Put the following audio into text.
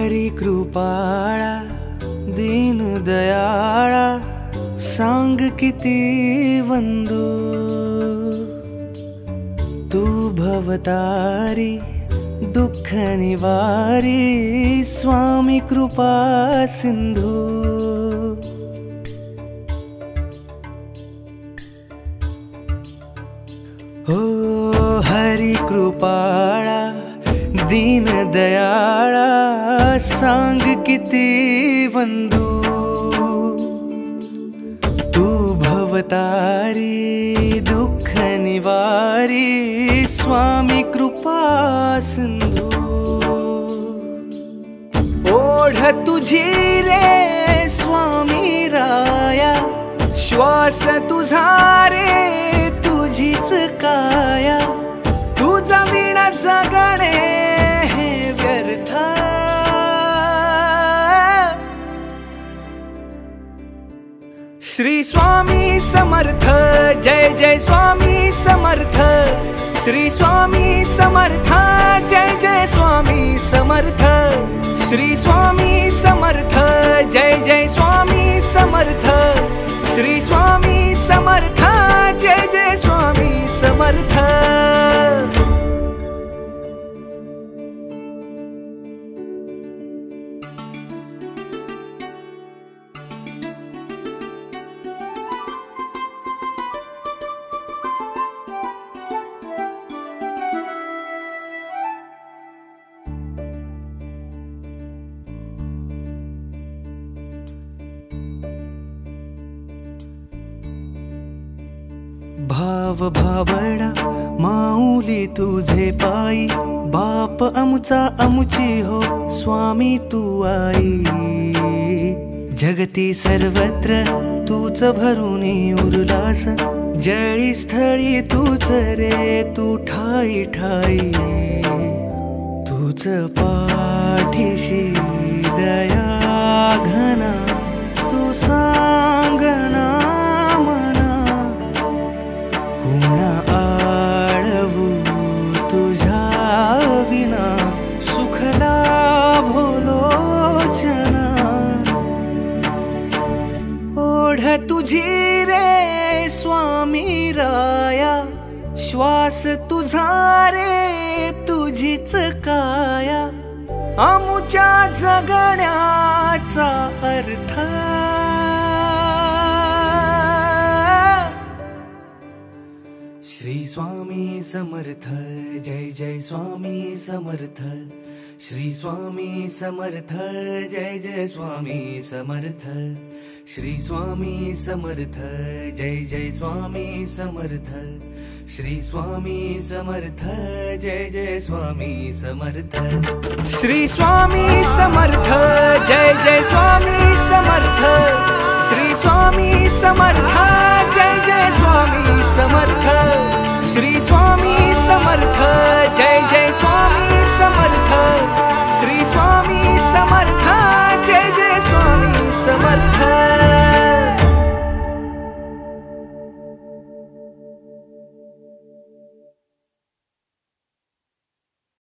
हरी कृपाळा दीन दयाळा सांग किती वंदू तू भवतारी दुःख निवारी स्वामी कृपा सिंधू। हो हरी कृपाळा दीन दयाळा सांग किती वंदू तू भवतारी दुःख निवारी स्वामी कृपा सिंधू। ओढ तुझी रे स्वामी राया श्वास तुझा रे तुझीच काया तुझा विना जगणे हे व्यर्थ। श्री स्वामी समर्थ जय जय स्वामी समर्थ श्री स्वामी समर्थ जय जय स्वामी समर्थ श्री स्वामी समर्थ जय जय स्वामी समर्थ श्री स्वामी समर्थ जय जय स्वामी समर्थ। भाव भावडा माऊली तुझे पायी बाप अमुचा अमुची हो स्वामी तू आई। जगती सर्वत्र तूच भरुनी उरलास जळी स्थळी तूच रे तू ठाई ठाई तूच पाठीशी दया घना तू सांगना कोणा आळवू तुझ्या विना सुखला भोलोचना। ओढ तुझी रे स्वामी राया श्वास तुझा रे तुझीच काया आमुच्या जगण्याचा अर्थ। श्री स्वामी समर्थ जय जय स्वामी समर्थ श्री स्वामी समर्थ जय जय स्वामी समर्थ श्री स्वामी समर्थ जय जय स्वामी समर्थ श्री स्वामी समर्थ जय जय स्वामी समर्थ श्री स्वामी समर्थ जय जय स्वामी समर्थ श्री स्वामी समर्थ जय जय स्वामी समर्थ श्री स्वामी समर्थ जय जय